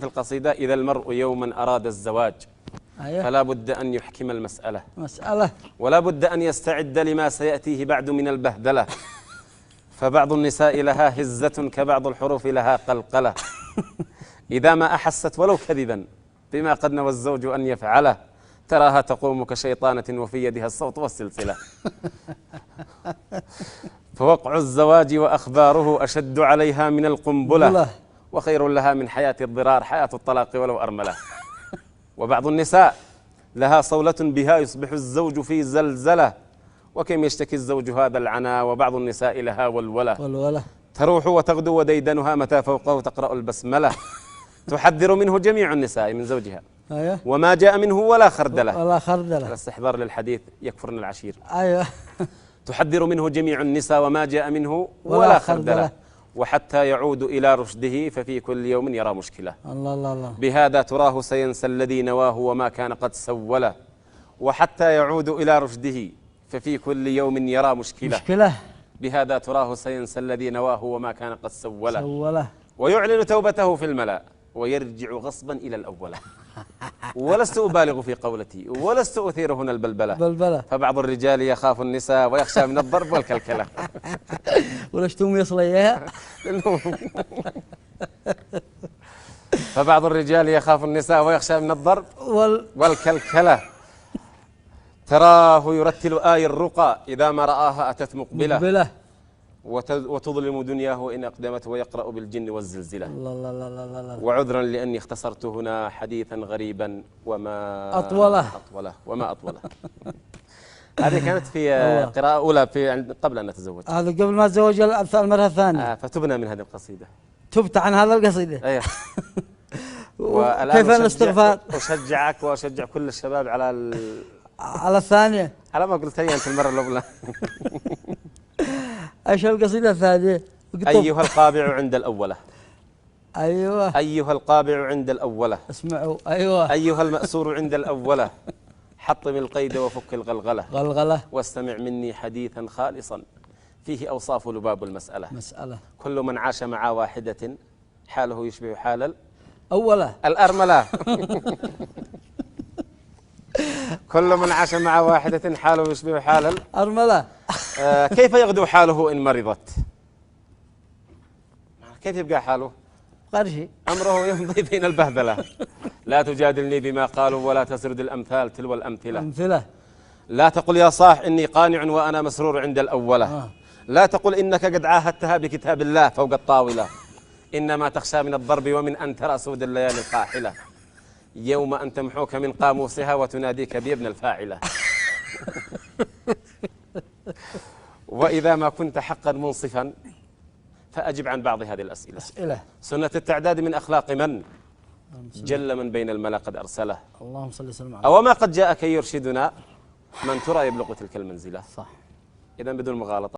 في القصيدة: إذا المرء يوما أراد الزواج فلا بد أن يحكم المسألة ولا بد أن يستعد لما سيأتيه بعد من البهدلة، فبعض النساء لها هزة كبعض الحروف لها قلقلة، إذا ما أحست ولو كذبا بما قد نوى الزوج أن يفعله تراها تقوم كشيطانة وفي يدها الصوت والسلسلة. فوقع الزواج وأخباره أشد عليها من القنبلة، وخير لها من حياة الضرار حياة الطلاق ولو أرملة. وبعض النساء لها صولة بها يصبح الزوج في زلزلة، وكم يشتكي الزوج هذا العنا، وبعض النساء لها ولولة تروح وتغدو وديدنها متى فوقه تقرأ البسملة. تحذر منه جميع النساء من زوجها وما جاء منه ولا خردلة. الاستحضار للحديث يكفرن العشير. تحذر منه جميع النساء وما جاء منه ولا خردلة، وحتى يعود إلى رشده ففي كل يوم يرى مشكلة. الله بهذا تراه سينسى الذي نواه وما كان قد سوله، وحتى يعود إلى رشده ففي كل يوم يرى مشكلة. بهذا تراه سينسى الذي نواه وما كان قد سوله، ويعلن توبته في الملأ ويرجع غصبا إلى الأولى. ولست أبالغ في قولتي ولست أثير هنا البلبلة، فبعض الرجال يخاف النساء ويخشى من الضرب والكلكلة. ولشتم يصليها. فبعض الرجال يخاف النساء ويخشى من الضرب والكلكلة. تراه يرتل آي الرقى إذا ما رآها أتت مقبلة، وتظلم دنياه إن أقدمت ويقرأ بالجن والزلزلة. وعذرا لأني اختصرت هنا حديثا غريبا وما أطوله. هذه كانت في قراءة أولى قبل أن نتزوج. هذا قبل ما تزوج المرة الثانية. فتبنى من هذه القصيدة. تبت عن هذا القصيدة. أيه. كيف الاستغفار؟ أشجعك وأشجع كل الشباب على الثانية. على ما قلت لي أنت المرة الأولى. ايش القصيدة الثانية؟ أيها القابع عند الأولى. أيها القابع عند الأولة. اسمعوا. أيها المأسور عند الأولة. حطم القيد وفك الغلغلة. واستمع مني حديثا خالصا فيه أوصاف لباب المسألة. كل من عاش مع واحدة حاله يشبه حال الأرملة. كل من عاش مع واحدة حاله يشبه حال الأرملة. كيف يغدو حاله إن مرضت؟ كيف يبقى حاله؟ قرشي أمره يمضي بين البهدلة. لا تجادلني بما قالوا ولا تسرد الأمثال تلو الأمثلة. لا تقل يا صاح إني قانع وأنا مسرور عند الأولة. لا تقل إنك قد عاهدتها بكتاب الله فوق الطاولة. إنما تخشى من الضرب ومن أن ترى سود الليالي القاحلة، يوم أن تمحوك من قاموسها وتناديك بابن الفاعلة. وإذا ما كنت حقا منصفا فأجب عن بعض هذه الأسئلة. سنة التعداد من أخلاق من جل من بين الملا قد أرسله. اللهم صل وسلم عليه. أو ما قد جاءك يرشدنا من ترى يبلغ تلك المنزلة. صح. إذن بدون مغالطة